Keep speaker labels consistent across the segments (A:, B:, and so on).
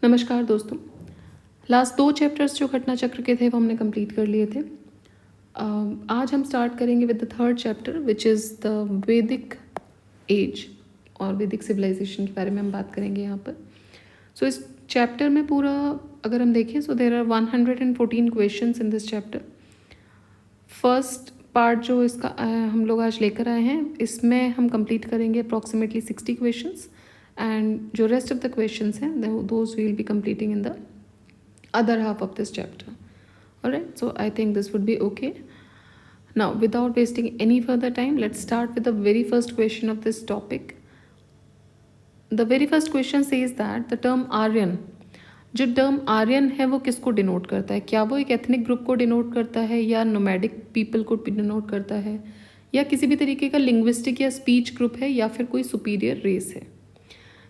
A: नमस्कार दोस्तों। Last 2 chapters जो घटना चक्र के थे वो हमने कंप्लीट कर लिए थे। आज हम स्टार्ट करेंगे with the third chapter which is the वैदिक एज और वैदिक सिविलाइजेशन के बारे में हम बात करेंगे यहाँ पर। सो इस चैप्टर में पूरा अगर हम देखें so there are 114 questions in this chapter. First part जो इसका हम लोग आज लेकर आए हैं इसमें हम कंप्लीट करेंगे अप्रॉक्सीमेटली 60 क्वेश्चंस and जो rest of the questions हैं those we will be completing in the other half of this chapter. Alright, so I think this would be okay. Now without wasting any further time, let's start with the very first question of this topic. The very first question says that the term Aryan, जो term Aryan है वो किसको denote करता है? क्या वो एक ethnic group को डिनोट करता है या नोमैडिक पीपल को डिनोट करता है या किसी भी तरीके का लिंग्विस्टिक या स्पीच ग्रुप है या फिर कोई सुपीरियर रेस है?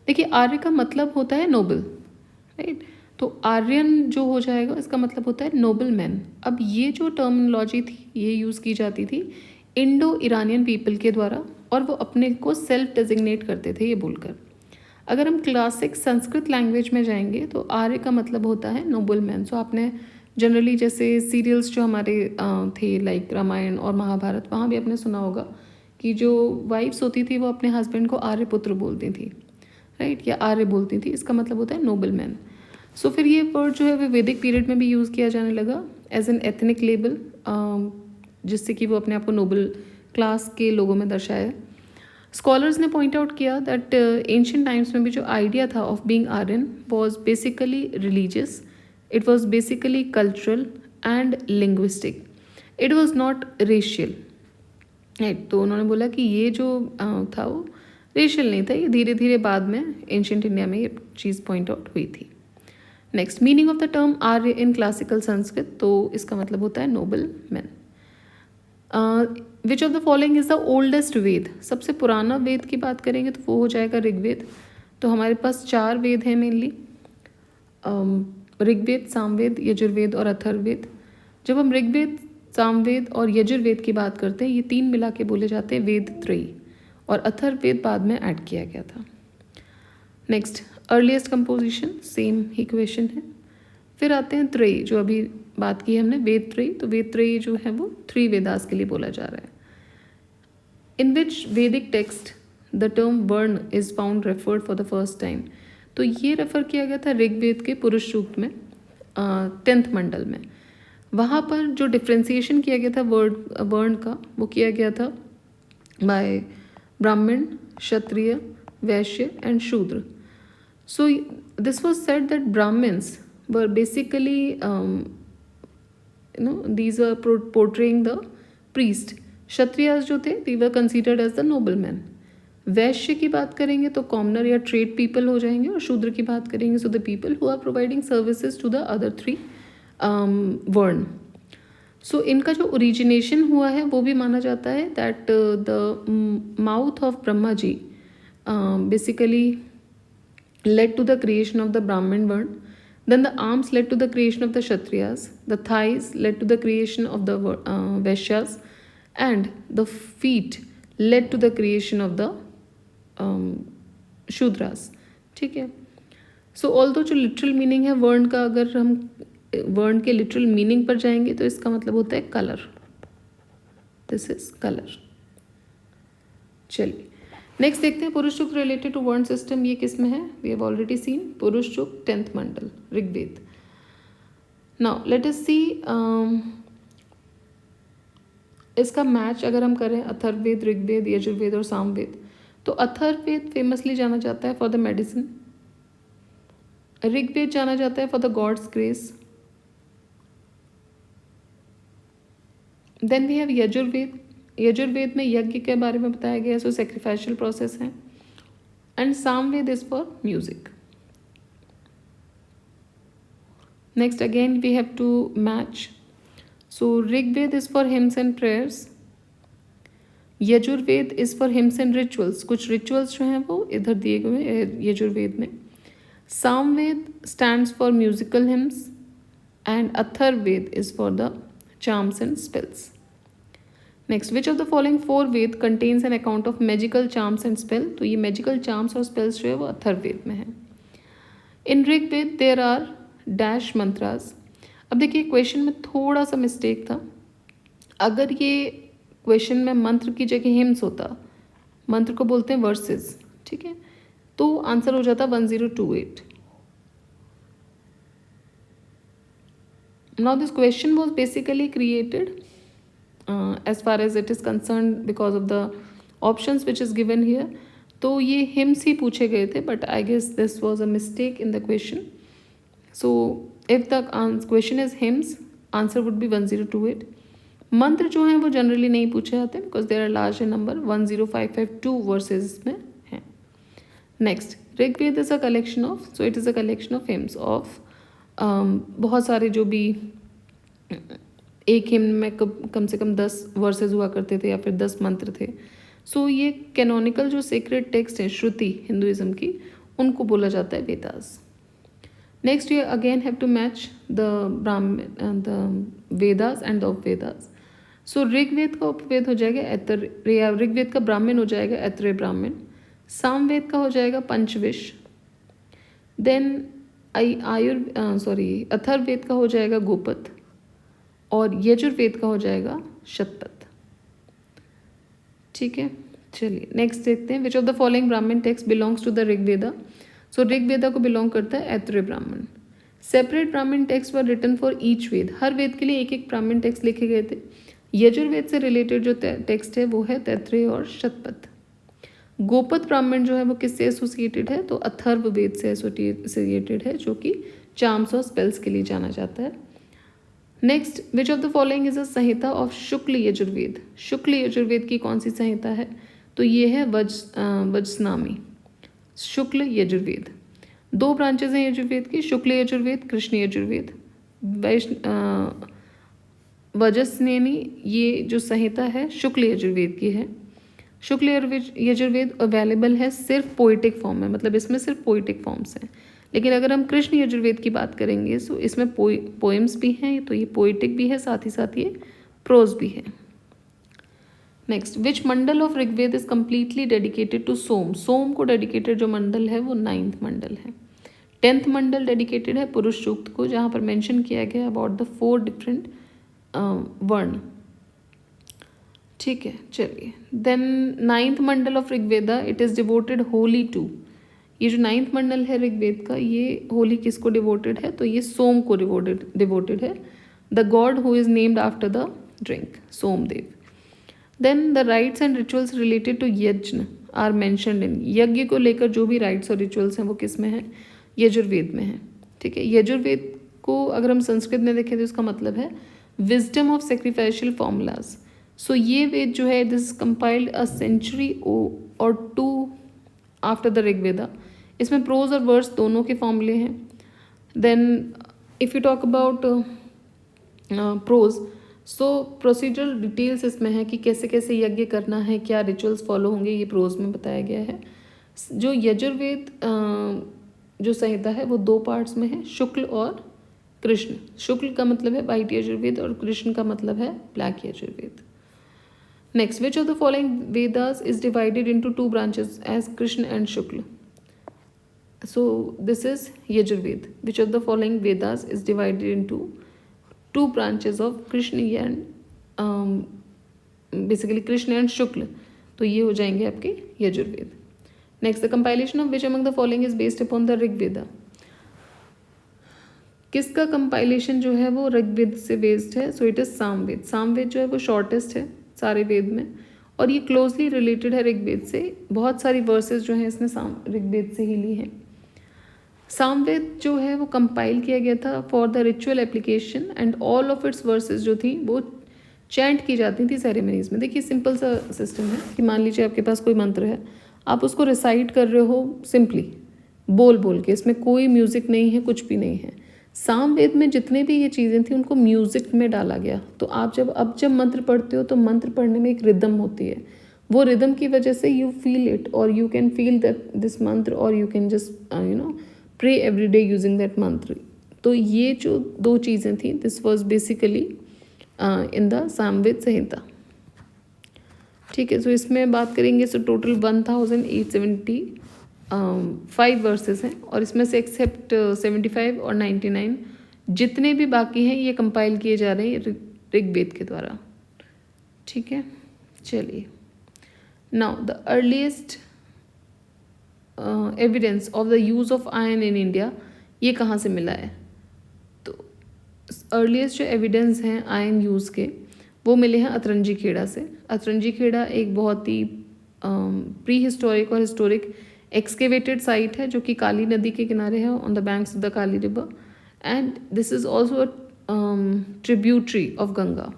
A: देखिए, आर्य का मतलब होता है नोबल, राइट? तो आर्यन जो हो जाएगा इसका मतलब होता है नोबल मैन। अब ये जो टर्मिनोलॉजी थी ये यूज़ की जाती थी इंडो ईरानियन पीपल के द्वारा और वो अपने को सेल्फ डेजिग्नेट करते थे ये बोलकर। अगर हम क्लासिक संस्कृत लैंग्वेज में जाएंगे तो आर्य का मतलब होता है नोबल मैन। सो आपने जनरली जैसे सीरियल्स जो हमारे थे लाइक रामायण और महाभारत, वहाँ भी आपने सुना होगा कि जो वाइफ्स होती थी वो अपने हस्बैंड को आर्यपुत्र बोलती थी, राइट, या आर्य बोलती थी। इसका मतलब होता है नोबल मैन। सो फिर ये वर्ड जो है वो वैदिक पीरियड में भी यूज़ किया जाने लगा एज एन एथनिक लेबल, जिससे कि वो अपने आप को नोबल क्लास के लोगों में दर्शाए। स्कॉलर्स ने पॉइंट आउट किया दैट एंशिएंट टाइम्स में भी जो आइडिया था of being Aryan was basically religious, it was basically cultural and linguistic, it was not racial, right. तो उन्होंने बोला कि ये जो था वो रेशियल नहीं था, ये धीरे धीरे बाद में एंशिएंट इंडिया में ये चीज़ पॉइंट आउट हुई थी। Next, meaning of the term Arya in classical Sanskrit, तो इसका मतलब होता है noble man. Which of the following is the oldest Veda? सबसे पुराना वेद की बात करेंगे तो वो हो जाएगा ऋग्वेद। तो हमारे पास 4 वेद हैं मेनली, ऋग्वेद, सामवेद, यजुर्वेद और अथर्ववेद। जब हम ऋग्वेद, सामवेद और यजुर्वेद की बात करते हैं ये 3 मिला के बोले जाते हैं वेद त्रयी, और अथर्ववेद बाद में ऐड किया गया था। नेक्स्ट, अर्लीस्ट कंपोजिशन, सेम ही क्वेश्चन है। फिर आते हैं त्रयी, जो अभी बात की हमने वेद त्रयी, तो वेद त्रयी जो है वो 3 वेदास के लिए बोला जा रहा है। इन विच वैदिक टेक्स्ट द टर्म वर्ण is found referred for the first time? तो ये रेफर किया गया था ऋग्वेद के पुरुष सूक्त में 10th मंडल में। वहाँ पर जो डिफ्रेंसिएशन किया गया था वर्ण का वो किया गया था bye Brahmin, Kshatriya, Vaishya and Shudra. So this was said that Brahmins were basically, these are portraying the priest. Kshatriyas जो थे they were considered as the noblemen. वैश्य की बात करेंगे तो कॉमनर या ट्रेड पीपल हो जाएंगे, और शूद्र की बात करेंगे so the people who are providing services to the other 3 वर्ण। सो इनका जो ओरिजिनेशन हुआ है वो भी माना जाता है that the mouth of Brahma ji basically led to the creation of the Brahmin varna, then the arms led to the creation of the Kshatriyas, the thighs led to the creation of the Vaishyas and the feet led to the creation of the Shudras. ठीक है। So although जो literal meaning है वर्ण का, अगर हम वर्ण के literal meaning पर जाएंगे तो इसका मतलब होता है कलर, दिस इज कलर। चलिए नेक्स्ट देखते हैं पुरुष सूक्त रिलेटेड टू वर्ण सिस्टम, ये किस में है? वी हैव ऑलरेडी सीन पुरुष सूक्त 10th मंडल ऋग्वेद। नाउ लेट अस सी इसका मैच अगर हम करें अथर्ववेद, ऋग्वेद, यजुर्वेद और सामवेद, तो अथर्ववेद फेमसली जाना जाता है फॉर द मेडिसिन, ऋग्वेद जाना जाता है for the gods grace, then we have Yajurveda, Yajurveda में यज्ञ के बारे में बताया गया है, सो सेक्रीफाइशियल प्रोसेस है, and Samaveda is for music. Next again we have to match, so Rigveda is for hymns and prayers, Yajurveda is for hymns and rituals, कुछ रिचुअल्स जो हैं वो इधर दिए गए हैं यजुर्वेद में, Samaveda stands for musical hymns and Atharvaveda is for the charms and spells. Next, which of the following 4 Veda contains an account of magical charms and spell? तो ये magical charms और spells जो है वो अथर्ववेद में है। इन Rigveda there are dash mantras. अब देखिए क्वेश्चन में थोड़ा सा मिस्टेक था। अगर ये क्वेश्चन में मंत्र की जगह हिम्स होता, मंत्र को बोलते हैं वर्सेस, ठीक है, तो आंसर हो जाता 1028। Now this question was basically created as far as it is concerned because of the options which is given here. तो ये हिम्स ही पूछे गए थे, but I guess this was a mistake in the question. So if the question is hymns, answer would be 1028. मंत्र जो हैं वो generally नहीं पूछे जाते because there are large in number, 10552 verses में हैं. Next, Rigveda is a collection of, so it is a collection of hymns of बहुत सारे जो भी एक हिम्न में कम से कम 10 वर्सेस हुआ करते थे या फिर 10 मंत्र थे. सो ये कैनोनिकल जो सेक्रेट टेक्स्ट हैं श्रुति हिंदुइज्म की, उनको बोला जाता है Vedas. Next you again have to match the Brahmana, the Vedas and the Upavedas. So Rigveda का उपवेद हो जाएगा ऋग्वेद का ब्राह्मण हो जाएगा ऐत्रेय ब्राह्मण. सामवेद का हो जाएगा पंचविश. देन अथर्ववेद का हो जाएगा गोपथ. और यजुर्वेद का हो जाएगा शतपथ. ठीक है, चलिए नेक्स्ट देखते हैं. Which of the following Brahmana text belongs to the Rigveda. So Rigveda को बिलोंग करता है Aitareya Brahmana. Separate Brahmana text were written for each Veda. हर वेद के लिए एक एक ब्राह्मण टेक्स्ट लिखे गए थे. यजुर्वेद से रिलेटेड जो टेक्स्ट है वो है तैत्रेय और शतपथ. गोपथ ब्राह्मण जो है वो किससे एसोसिएटेड है, तो अथर्ववेद से एसोसिएटेड है, जो कि चार्म्स और स्पेल्स के लिए जाना जाता है. Next, which of the following is a Samhita of Shukla Yajurveda. Shukla Yajurveda की कौन सी संहिता है, तो ये है वज्रस्नामी. शुक्ल यजुर्वेद, दो ब्रांचेज हैं यजुर्वेद की, शुक्ल यजुर्वेद, कृष्ण यजुर्वेद. वज्रस्नेमी ये जो संहिता है शुक्ल यजुर्वेद की है. शुक्ल यजुर्वेद अवेलेबल है सिर्फ पोइटिक फॉर्म में, मतलब इसमें सिर्फ पोइटिक फॉर्म्स हैं. लेकिन अगर हम कृष्ण यजुर्वेद की बात करेंगे तो इसमें पोएम्स भी हैं, तो ये पोइटिक भी है, साथ ही साथ ये प्रोज भी है. Next, which mandala of Rigveda is completely dedicated to Soma. Soma को डेडिकेटेड जो मंडल है वो 9th मंडल है. 10th मंडल डेडिकेटेड है पुरुष सूक्त को, जहाँ पर मेंशन किया गया अबाउट द 4 डिफरेंट वर्ण. ठीक है, चलिए. Then 9th mandal of Rigveda, it is devoted holy to. ये जो 9th मंडल है ऋग्वेद का, ये होली किसको डिवोटेड है, तो ये सोम को डिवोटेड है. The god who is named after the drink, Somdev. Then the rites and rituals related to yajna are mentioned in. यज्ञ को लेकर जो भी राइट्स और रिचुअल्स हैं वो किस में है, यजुर्वेद में है. ठीक है, यजुर्वेद को अगर हम संस्कृत में देखें तो इसका मतलब है विजडम ऑफ सेक्रीफाइशियल फॉर्मूलाज. सो ये वेद जो है दिस कंपाइल्ड अ सेंचुरी और 2 आफ्टर द ऋग्वेदा. इसमें प्रोज और वर्स दोनों के फॉर्मूले हैं. Then if you talk about prose, so procedural details इसमें है कि कैसे कैसे यज्ञ करना है, क्या रिचुअल्स फॉलो होंगे, ये प्रोज में बताया गया है. जो यजुर्वेद जो संहिता है वो 2 पार्ट्स में है, शुक्ल और कृष्ण. शुक्ल का मतलब है वाइट यजुर्वेद और कृष्ण का मतलब है black Yajurveda. Next, which of the following Vedas is divided into 2 branches as Krishna and Shukla. So this is Yajurved. Which of the following Vedas is divided into 2 branches of Krishna and basically Krishna and Shukla. तो ये हो जाएंगे आपके Yajurveda. Next, the compilation of which among the following is based upon the Rig Veda. किसका compilation जो है वो ऋग्वेद से बेस्ड है, so it is Samaveda. Samaveda जो है वो शॉर्टेस्ट है सारे वेद में और ये क्लोजली रिलेटेड है ऋग्वेद से. बहुत सारी वर्सेस जो हैं इसने ऋग्वेद से ही ली हैं. सामवेद जो है वो कंपाइल किया गया था for the ritual application and all of its versus जो थी वो चैंट की जाती थी सेरेमनीज में. देखिए सिंपल सा सिस्टम है कि मान लीजिए आपके पास कोई मंत्र है, आप उसको रिसाइट कर रहे हो सिंपली बोल के, इसमें कोई म्यूज़िक नहीं है, कुछ भी नहीं है. सामवेद में जितने भी ये चीज़ें थी उनको म्यूज़िक में डाला गया. तो आप जब मंत्र पढ़ते हो तो मंत्र पढ़ने में एक रिदम होती है. वो रिदम की वजह से यू फील इट और you can feel that this mantra और you can just pray every day using that mantra. तो ये जो 2 चीज़ें थी this was basically in the Samaveda Samhita. ठीक है, सो इसमें बात करेंगे सो टोटल 1870 5 वर्सेस हैं और इसमें से एक्सेप्ट 75 और 99 जितने भी बाकी हैं ये कंपाइल किए जा रहे हैं ऋग्वेद के द्वारा। ठीक है, चलिए। Now the earliest evidence of the use of iron in India, ये कहाँ से मिला है? तो अर्लीस्ट जो एविडेंस हैं आयरन यूज़ के वो मिले हैं अतरंजी खेड़ा से। अतरंजी खेड़ा एक बहुत ही प्री हिस्टोरिक और हिस्टोरिक एक्सकेवेटेड साइट है जो कि काली नदी के किनारे है, on the banks of the Kali river, and this is also a tributary of Ganga.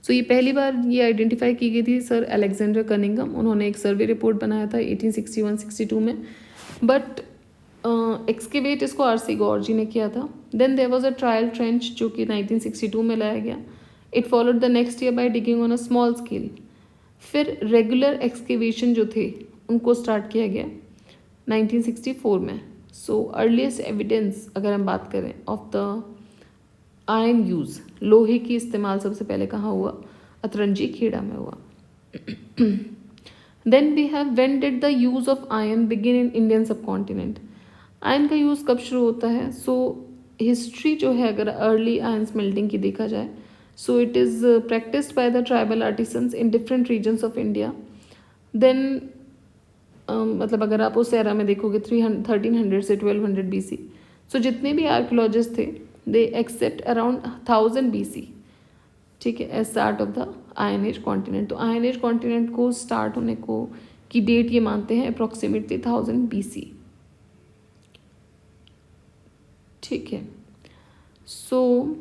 A: So ये पहली बार ये आइडेंटिफाई की गई थी सर अलेक्जेंडर कनिंगम, उन्होंने एक सर्वे रिपोर्ट बनाया था 1861-62 में, बट एक्सकेवेट इसको आरसी गौर जी ने किया था। Then there was a trial trench जो कि 1962 में लाया गया। It followed the next year by digging on a small scale. फिर रेगुलर एक्सकेवेशन जो थे उनको स्टार्ट किया गया 1964 में। सो अर्लीस्ट एविडेंस अगर हम बात करें ऑफ द आयरन यूज़, लोहे की इस्तेमाल सबसे पहले कहाँ हुआ? अतरंजी खेड़ा में हुआ। Then we have when did the use of iron begin in Indian subcontinent? Iron का यूज़ कब शुरू होता है? सो हिस्ट्री जो है अगर अर्ली आयरन स्मेल्टिंग की देखा जाए, so it is practised by the tribal artisans in different regions of India. Then मतलब अगर आप उस एरा में देखोगे 1300 से 1200 BC, सो जितने भी आर्कियोलॉजिस्ट थे दे एक्सेप्ट अराउंड 1000 BC, ठीक है, as start of the iron age continent. तो आयरन एज कॉन्टिनेंट को स्टार्ट होने को की डेट ये मानते हैं अप्रॉक्सीमेटली 1000 BC। ठीक है, सो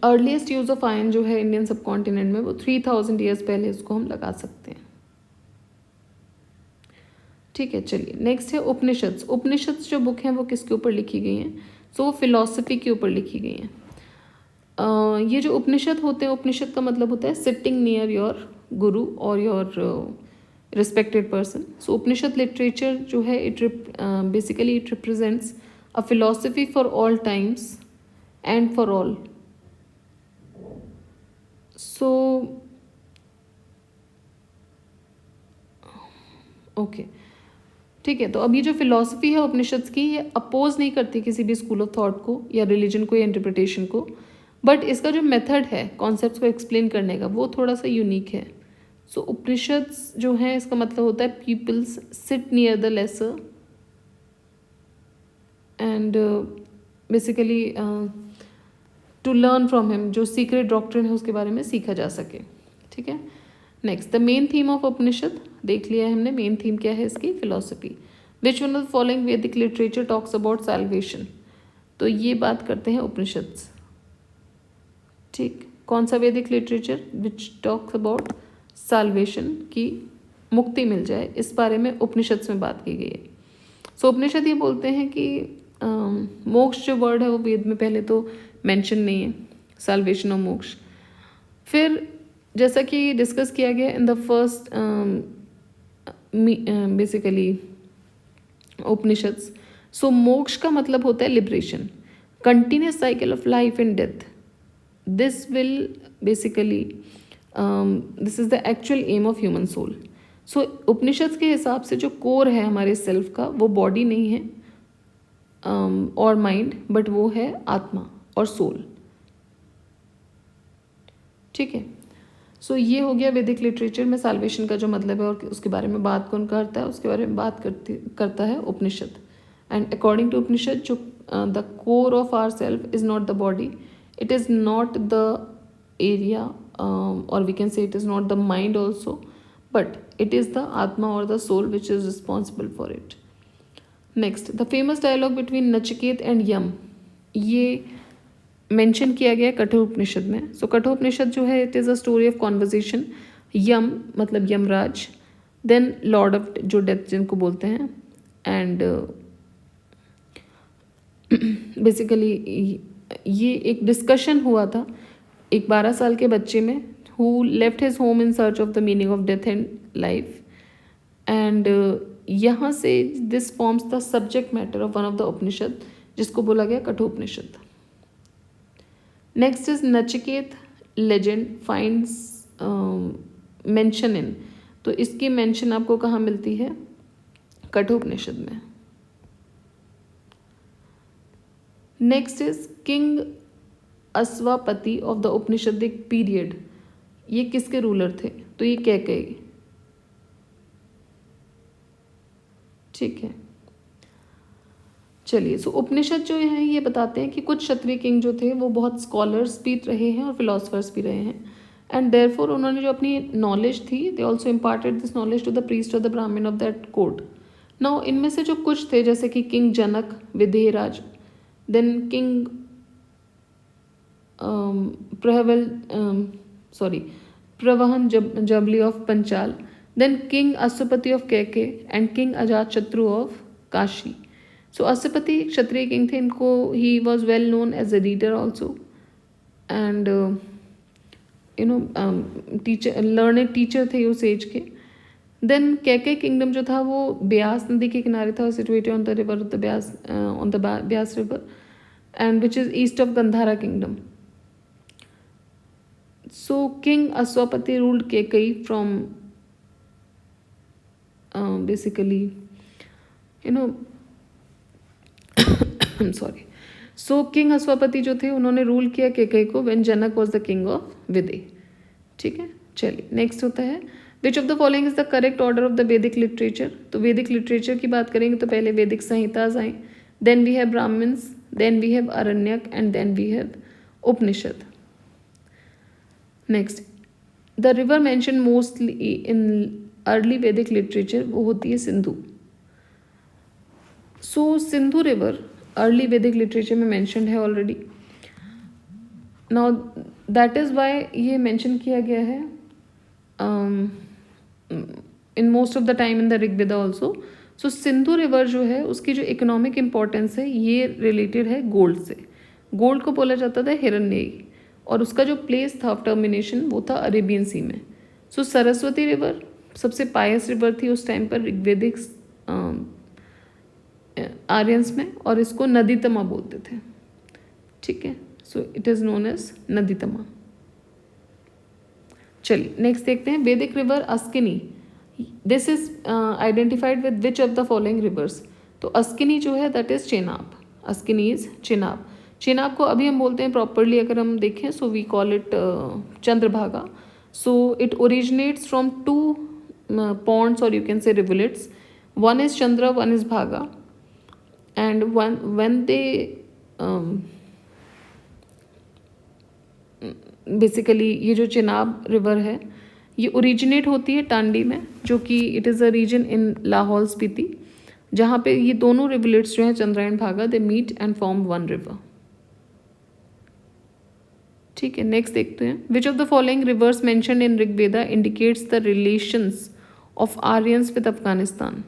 A: अर्लीस्ट यूज ऑफ आयरन जो है इंडियन सब कॉन्टिनेंट में वो 3000 ईयर्स पहले उसको हम लगा सकते हैं। ठीक है, चलिए नेक्स्ट है उपनिषद्स। उपनिषद्स जो बुक है वो किसके ऊपर लिखी गई हैं? सो वो फिलॉसफी के ऊपर लिखी गई हैं। ये जो उपनिषद होते हैं, उपनिषद का मतलब होता है सिटिंग नियर योर गुरु और your respected person. So Upanishad literature जो है it basically it represents a philosophy for all times and for all. So okay, ठीक है, तो अब ये जो फिलॉसफी है उपनिषद्स की, ये अपोज नहीं करती किसी भी स्कूल ऑफ थॉट को या रिलीजन को या इंटरप्रिटेशन को, बट इसका जो मेथड है कॉन्सेप्ट्स को एक्सप्लेन करने का वो थोड़ा सा यूनिक है। सो उपनिषद्स जो है इसका मतलब होता है peoples sit near the lesser and basically to learn from him, जो सीक्रेट डॉक्ट्रिन है उसके बारे में सीखा जा सके। ठीक है, next the main theme of Upanishad देख लिया है हमने। मेन थीम क्या है इसकी? Philosophy. Which one of the following Vedic literature talks about salvation? तो ये बात करते हैं उपनिषद्स। ठीक, कौन सा वैदिक literature which talks about salvation, की मुक्ति मिल जाए, इस बारे में उपनिषद्स में बात की गई है। सो उपनिषद ये बोलते हैं कि मोक्ष जो वर्ड है वो वेद में पहले तो मेंशन नहीं है, सैल्वेशन और मोक्ष। फिर जैसा कि डिस्कस किया गया in the first basically Upanishads, so moksha का मतलब होता है liberation, continuous cycle of life and death. This will basically this is the actual aim of human soul. So Upanishad के हिसाब से जो कोर है हमारे सेल्फ का वो बॉडी नहीं है और माइंड, बट वो है आत्मा और सोल। ठीक है, सो ये हो गया वैदिक लिटरेचर में सैल्वेशन का जो मतलब है और उसके बारे में बात कौन करता है, उसके बारे में बात करता है Upanishad. And according to Upanishad जो the core of our self is not the body, it is not the area और we can say it is not the mind also, but it is the atma और the soul which is responsible for it. Next the famous dialogue between Nachiketa and Yama, ये mention किया गया कठोपनिषद में। सो कठोपनिषद जो है it is a story of conversation. Yama मतलब Yamraj, then lord of जो death जिनको बोलते हैं, एंड बेसिकली ये एक डिस्कशन हुआ था एक 12 साल के बच्चे में who left his home in search of the meaning of death and life, and यहाँ से this forms the subject matter of one of the Upanishad जिसको बोला गया Kathopanishad. Next is Nachiketa legend finds mention in, तो इसकी मेंशन आपको कहाँ मिलती है? कठोपनिषद में। Next is king Ashwapati of the Upanishadic period. ये किसके रूलर थे? तो ये कैकेयी। ठीक है, चलिए। सो उपनिषद जो है ये बताते हैं कि कुछ क्षत्रिय किंग जो थे वो बहुत स्कॉलर्स भी रहे हैं और फिलोसफर्स भी रहे हैं, एंड देयरफॉर उन्होंने जो अपनी नॉलेज थी they also imparted this knowledge to the priest और the Brahmin of that court. Now इनमें से जो कुछ थे जैसे कि king Janak, Videhraj, then king Pravahan Jabali of Panchal, then king Ashwapati of Kaikey and king Ajatashatru of Kashi. So Ashwapati Kshatriya king थे, इनको ही was well known as a reader also and teacher, learned teacher थे उस एज के। देन कैके किंगडम जो था वो ब्यास नदी के किनारे था, situated on the river of the Beas, on the Beas river, and which is east of Gandhara kingdom. So King Aswapati ruled Kekai from basically, I'm sorry. So King Aswapati जो थे उन्होंने रूल किया केकई को when Janak was the king of विदेह। ठीक है, चलिए next होता है विच of the following is the correct order of the वैदिक लिटरेचर। तो वैदिक लिटरेचर की बात करेंगे तो पहले वैदिक संहिताज आए, then we have Brahmanas, then we have Aranyaka and then we have Upanishad. Next, the river mention mostly in early Vedic literature वो होती है Sindhu. So Sindhu river early Vedic literature में मेंशनड है already. Now that is why ये मेंशन किया गया है in most of the time in the Rigveda also. So Sindhu river जो है उसकी जो इकोनॉमिक इम्पोर्टेंस है ये रिलेटेड है गोल्ड से। गोल्ड को बोला जाता था हिरण्ययी, और उसका जो प्लेस था ऑफ टर्मिनेशन वो था अरेबियन सी में। सो सरस्वती रिवर सबसे पायस रिवर थी उस टाइम पर ऋग्वेदिक आर्यंस में, और इसको नदीतमा बोलते थे। ठीक है, so it is known as Naditama. चलिए नेक्स्ट देखते हैं Vedic river Asikni. This is identified with which of the following rivers. तो अस्किनी जो है that is Chenab. Asikni is Chenab. Chenab को अभी हम बोलते हैं प्रॉपरली अगर हम देखें so we call it Chandrabhaga. So it originates from two ponds or you can say rivulets. One is Chandra, one is Bhaga, and when they basically ये जो चेनाब रिवर है ये ओरिजिनेट होती है टांडी में, जो कि इट इज़ अ रीजन इन लाहौल स्पीति, जहाँ पे ये दोनों रिवलेट्स जो हैं Chandra and Bhaga they meet and form one river. ठीक है, नेक्स्ट देखते हैं which of the following rivers mentioned in Rigveda indicates the relations of Aryans with Afghanistan.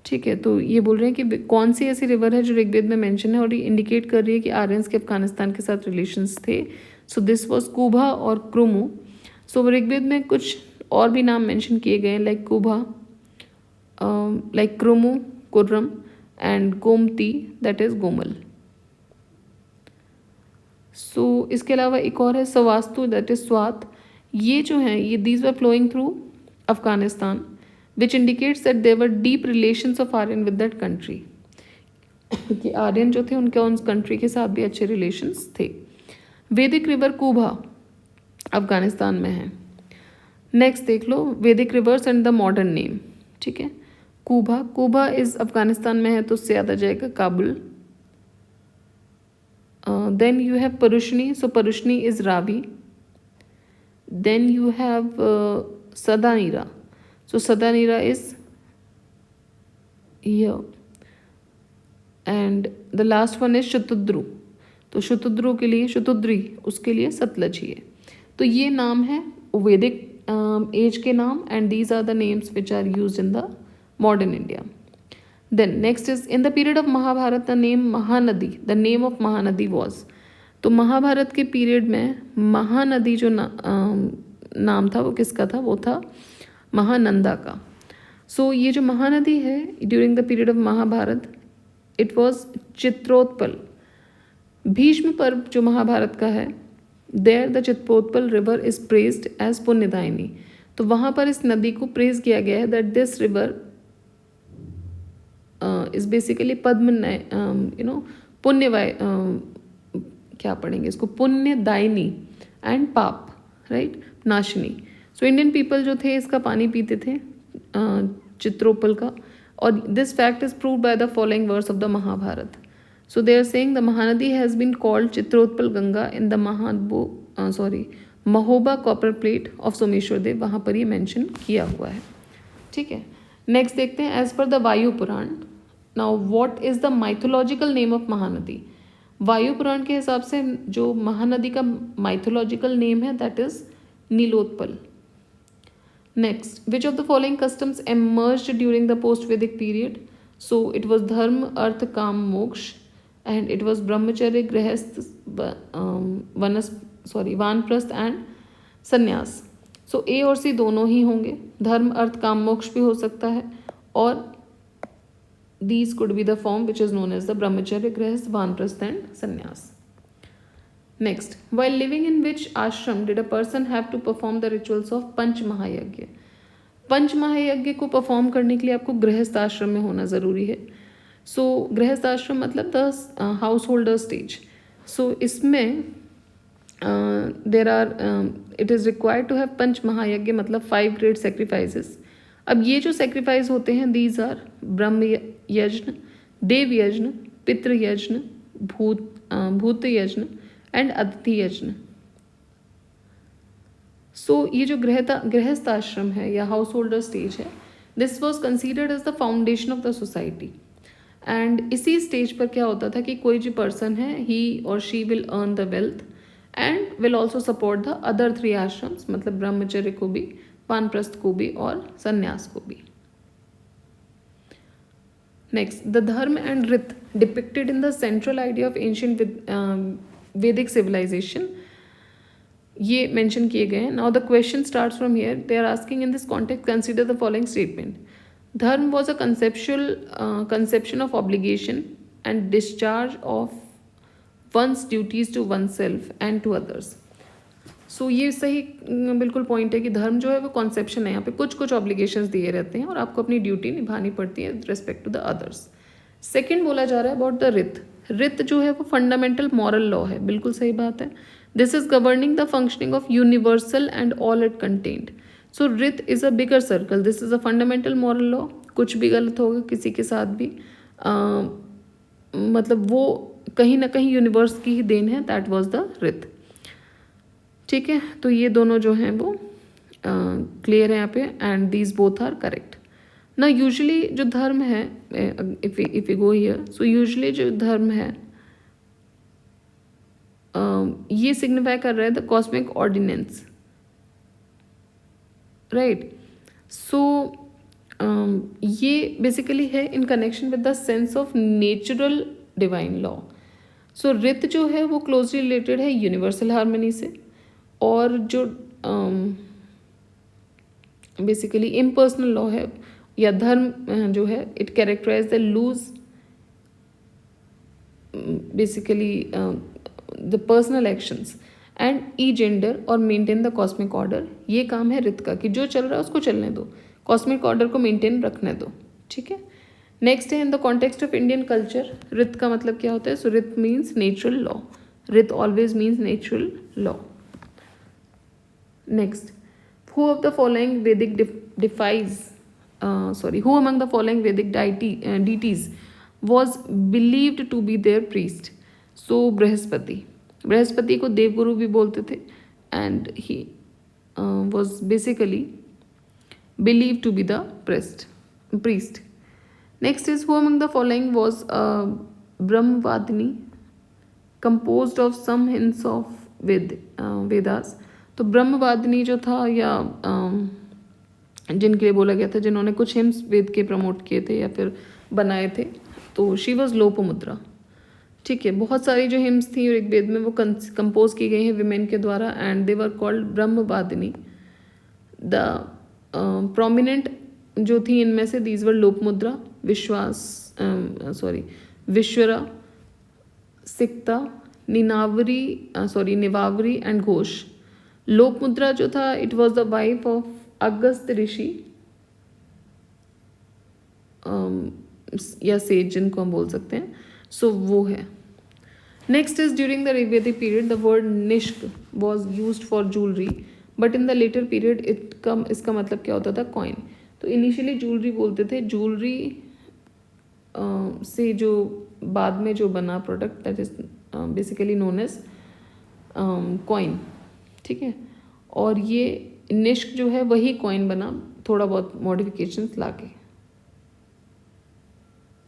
A: ठीक है, तो ये बोल रहे हैं कि कौन सी ऐसी रिवर है जो ऋग्वेद में मेंशन है और ये इंडिकेट कर रही है कि आर्यंस के अफगानिस्तान के साथ रिलेशंस थे। सो दिस वाज कुभा और क्रुमु। सो ऋग्वेद में कुछ और भी नाम मेंशन किए गए हैं like Kubha, like Krumu Kurram and Gomati that is Gomal. So इसके अलावा एक और है सवास्तु दैट इज स्वात। ये जो हैं ये these were flowing through Afghanistan which indicates that there were deep relations of Aryan with that country. कि आर्यन जो थे उनके उन कंट्री के साथ भी अच्छे रिलेशंस थे। वैदिक रिवर कुभा अफगानिस्तान में है। नेक्स्ट देख लो वैदिक reverse and the modern name. ठीक है, कुभा, कुभा इज अफगानिस्तान में है तो उससे याद आ जाएगा Kabul. Then you have Parushni, so Parushni is Ravi. Then you have Sadanira, so Sadanira is here, and the last one is Shatudru। तो शतुद्रु के लिए शतुद्री उसके लिए सतलज ही है। तो ये नाम है वैदिक एज के नाम and these are the names which are used in the modern India. Then next is in the period of Mahabharata the name Mahanadi, the name of Mahanadi was. तो महाभारत के पीरियड में महानदी जो नाम था वो किसका था? वो था महानंदा का। सो ये जो महानदी है during the period of Mahabharata it was Chitrotpala. Bhishma Parva जो महाभारत का है there the Chitrotpala river is praised as Punyadayini. तो वहाँ पर इस नदी को प्रेज किया गया है that this river is basically पद्म पुण्यवाय क्या पढ़ेंगे इसको, पुण्यदायिनी एंड पाप राइट नाशिनी. सो इंडियन पीपल जो थे इसका पानी पीते थे चित्रोपल का. और this fact is proved by the following verse of the Mahabharata. So they are saying the Mahanadi has been called Chitrotpala Ganga in the Mahoba copper plate of Someshwar Dev. वहाँ पर ये मेंशन किया हुआ है. ठीक है, नेक्स्ट देखते हैं. As per the Vayu Purana, now what is the mythological name of Mahanadi. Vayu Purana के हिसाब से जो महानदी का माइथोलॉजिकल नेम है that is Nilotpala. Next, which of the following customs emerged during the post Vedic period. So it was dharma artha काम मोक्ष एंड इट वॉज ब्रह्मचर्य गृहस्थ वानप्रस्थ एंड संन्यास. सो ए और सी दोनों ही होंगे. धर्म अर्थ काम मोक्ष भी हो सकता है और these could be the form which is known as the brahmacharya, grihasth, vanprastha and sannyas. Next, while living in which ashram did a person have to perform the rituals of पंच महायज्ञ. पंच महायज्ञ को परफॉर्म करने के लिए आपको गृहस्थ आश्रम में होना ज़रूरी है. सो गृहस्थ आश्रम मतलब the householder stage. So इसमें there are it is required to have Pancha Mahayagya मतलब 5 ग्रेट सेक्रीफाइसेस. अब ये जो सेक्रीफाइस होते हैं दीज आर ब्रह्म यज्ञ, देव यज्ञ, पितृ यज्ञ, भूत यज्ञ एंड अतिथि यज्ञ. सो ये जो गृहस्थ आश्रम है या हाउस होल्डर स्टेज है, this was considered as the foundation of the society. And इसी स्टेज पर क्या होता था कि कोई जो पर्सन है ही और she will earn the wealth and will also support the other 3 ashrams मतलब ब्रह्मचर्य को भी, वानप्रस्थ को भी और संन्यास को भी. Next, the dharma and rita depicted in the central idea of ancient Vedic civilization ये मेंशन किए गए हैं. Now the question starts from here. They are asking in this context consider the following statement. Dharma was a conception of obligation and discharge of one's duties to oneself and to others. So ये सही बिल्कुल point है कि धर्म जो है वो conception है. यहाँ पे कुछ ऑब्लिगेशंस दिए रहते हैं और आपको अपनी ड्यूटी निभानी पड़ती है with respect to the others. Second बोला जा रहा है अबाउट द रित. रित जो है वो फंडामेंटल मॉरल लॉ है. बिल्कुल सही बात है. This is governing the functioning of universal and all it contained. So rita is a bigger circle. This is a fundamental moral law. कुछ भी गलत होगा किसी के साथ भी मतलब वो कहीं ना कहीं यूनिवर्स की ही देन है. दैट वॉज द रित. ठीक है, तो ये दोनों जो हैं वो क्लियर है यहाँ पे and these both are correct. ना यूजुअली जो धर्म है if you go here, so usually जो धर्म है ये सिग्निफाई कर रहा है the cosmic ordinance right. So ये बेसिकली है in connection with the sense of natural divine law. So rita जो है वो क्लोजली रिलेटेड है यूनिवर्सल हार्मनी से और जो बेसिकली इम्पर्सनल लॉ है या धर्म जो है it characterise the rules basically the personal actions and engender और मेंटेन द कॉस्मिक ऑर्डर. ये काम है रित का कि जो चल रहा है उसको चलने दो, कॉस्मिक ऑर्डर को मेंटेन रखने दो. ठीक है, नेक्स्ट है in the context of Indian culture. रित का मतलब क्या होता है. सो रित मीन्स नेचुरल लॉ. रित always means natural law. Next, who of the following Vedic who among the following Vedic deities was believed to be their priest. So Brihaspati को देवगुरु भी बोलते थे and he was basically believed to be the priest. Next is, who among the following was Brahmavadini composed of some hints of Vedas. तो ब्रह्मवादिनी जो था या जिनके लिए बोला गया था जिन्होंने कुछ हिम्स वेद के प्रमोट किए थे या फिर बनाए थे, तो शी वॉज लोपमुद्रा. ठीक है, बहुत सारी जो हिम्स थी ऋग्वेद में वो कंपोज की गई हैं विमेन के द्वारा and they were called Brahmavadini. The prominent जो थी इनमें से these were Lopamudra, Vishwara, Sikta, Nivavari and Ghosha. Lopamudra जो था it was the wife of Agastya rishi या सेज जिनको हम बोल सकते हैं, सो वो है. Next is during the Rigvedic period the word nishka was use for jewellery, but in the later period इसका मतलब क्या होता था, कॉइन. तो इनिशियली ज्वेलरी बोलते थे, ज्वेलरी से जो बाद में जो बना product that is basically known as coin. ठीक है, और ये निष्क जो है वही कॉइन बना, थोड़ा बहुत मॉडिफिकेशंस लाके.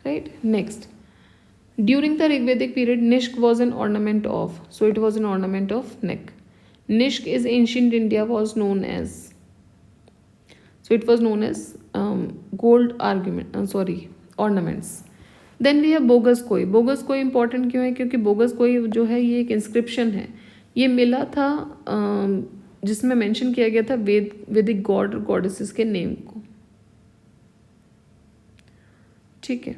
A: Right. Next, during the Rigvedic period Nishk was an ornament of, so it was an ornament of neck. Nishk is ancient India was known as, so it was known as gold argument ornaments. Then we have bogus koi. Bogus koi important क्यों है, क्योंकि bogus koi जो है ये एक inscription है, ये मिला था जिसमें मेंशन किया गया था वैदिक गॉड और गॉडेसेस के नेम को. ठीक है.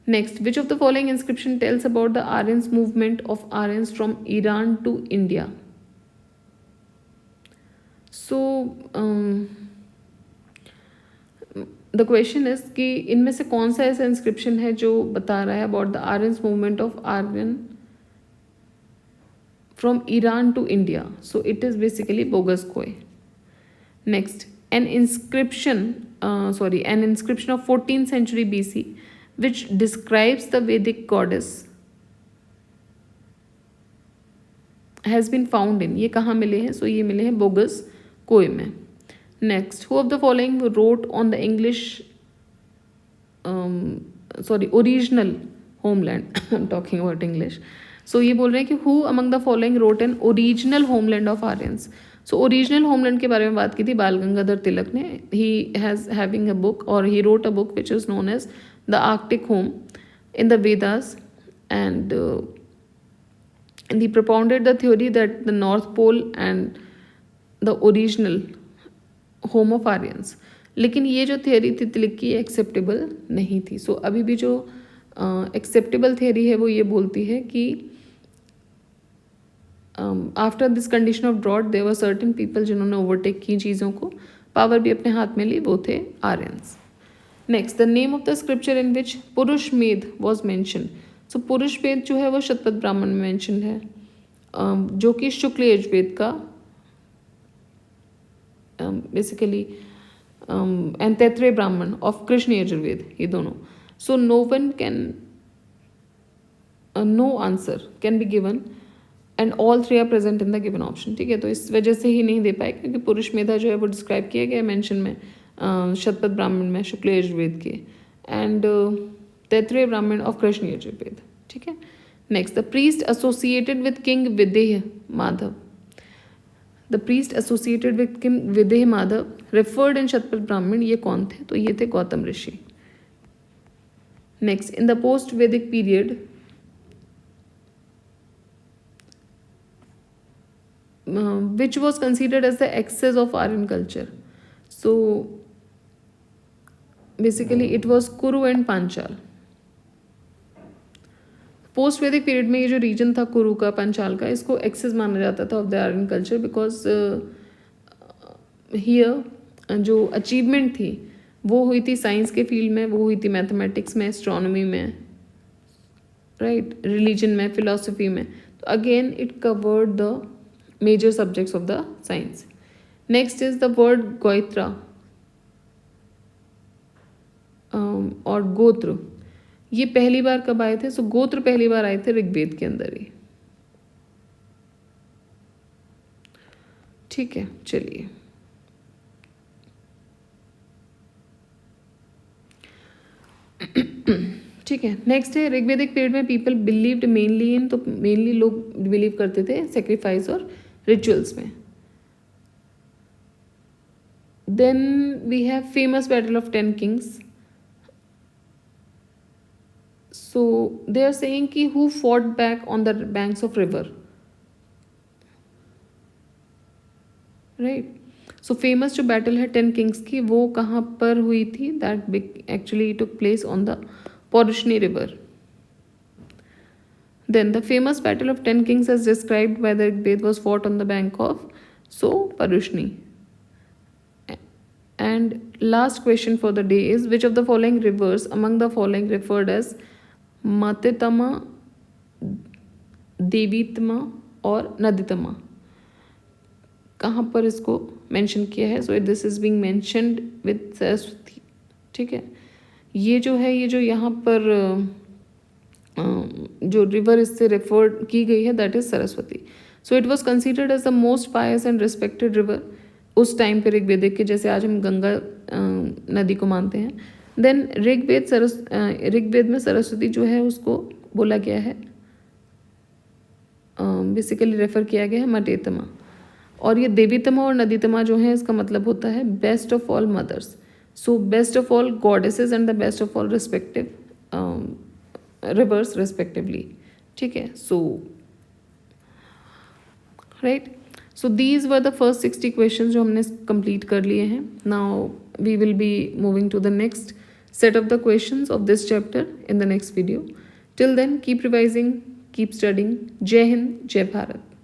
A: Next, which of the following inscription tells about the Aryans movement of Aryans from Iran to India? So, the question is कि इनमें से कौन सा ऐसा inscription है जो बता रहा है about the Aryans movement of Aryan from Iran to India? So, it is basically bogus koi. Next, an inscription of 14th century BC which describes the Vedic goddess has been found in, ये कहाँ मिले हैं, सो ये मिले हैं bogus कोई में. Next, who of the following wrote on the English original homeland, I am talking about English. So ये बोल रहे हैं कि who among the following wrote an original homeland of Aryans. So original homeland के बारे में बात की थी बाल गंगाधर तिलक ने. He has having a book और he wrote a book which is known as the Arctic home in the Vedas, and he propounded the theory that the North Pole and the original home of Aryans. लेकिन ये जो theory थी तिलक की acceptable नहीं थी. सो अभी भी जो एक्सेप्टेबल थियोरी है वो ये बोलती है कि after this condition of drought there were certain people जिन्होंने ओवरटेक की चीज़ों को, पावर भी अपने हाथ में ली, वो थे Aryans. Next, the name of the scripture in which Purushamedha was mention. सो पुरुष मेद जो है वो शतपथ ब्राह्मण में मैंशन है, जो कि शुक्ल यजुर्वेद का बेसिकली एंड तैत्रेय ब्राह्मण ऑफ कृष्ण यजुर्वेद, ये दोनों. So no answer can be given and all three are present in the given option. ठीक है, तो इस वजह से ही नहीं दे पाए क्योंकि पुरुष मेधा जो है वो डिस्क्राइब किया गया मेंशन में शतपथ ब्राह्मण में शुक्ल यजुर्वेद के, एंड तैत्रेय ब्राह्मण ऑफ कृष्ण यजुर्वेद. ठीक है. Next, the priest associated with king Videha Madhava. The priest associated with king Videha Madhava referred in Shatapatha Brahmana, ये कौन थे, तो ये थे Gautam Rishi. Next, in the post Vedic period which was considered as the excess of Aryan culture. So basically it was Kuru and Panchal. Post Vedic period में ये जो reason था कुरु का, पंचाल का, इसको एक्सेस माना जाता था of the Aryan culture because here जो अचीवमेंट थी वो हुई थी साइंस के फील्ड में, वो हुई थी मैथमेटिक्स में, एस्ट्रोनॉमी में, राइट, रिलीजन में, फिलोसफी में. तो again it covered the major subjects of the science. Next is the word गोइत्रा और गोत्र. ये पहली बार कब आए थे? सो गोत्र पहली बार आए थे ऋग्वेद के अंदर ही. ठीक है, चलिए. ठीक है, नेक्स्ट है ऋग्वेदिक पीरियड में पीपल बिलीव्ड मेनली इन, तो मेनली लोग बिलीव करते थे सेक्रीफाइस और रिचुअल्स में. Then we have famous battle of 10 kings. So they are saying कि who fought back on the banks of river, right. So famous जो बैटल है 10 किंग्स की वो कहाँ पर हुई थी? That actually took place on the Porushni river. Then the famous battle of 10 kings as described by the Rigveda was fought on the bank of Porushni. And last question for the day is, which of the following rivers among the following referred as Matitama, देवीतमा और नदीतमा, कहाँ पर इसको mention किया है? So this is being mentioned with Saraswati, ठीक है। ये जो है, ये जो यहाँ पर जो रिवर इससे रेफर की गई है, that is Saraswati. So it was considered as the most pious and respected river उस टाइम पे ऋग्वेदिक के, जैसे आज हम गंगा नदी को मानते हैं। देन ऋग्वेद में सरस्वती जो है उसको बोला गया है, बेसिकली रेफर किया गया है मटेतमा। और ये देवीतमा और नदीतमा जो है, इसका मतलब होता है best of all mothers. So best of all goddesses and the best of all respective rivers respectively, ठीक है। So right, so these were the first 60 question जो हमने कंप्लीट कर लिए हैं। Now we will be moving to the next set of the questions of this chapter in the next video. Till then, keep revising, keep studying. Jai Hind, Jai Bharat.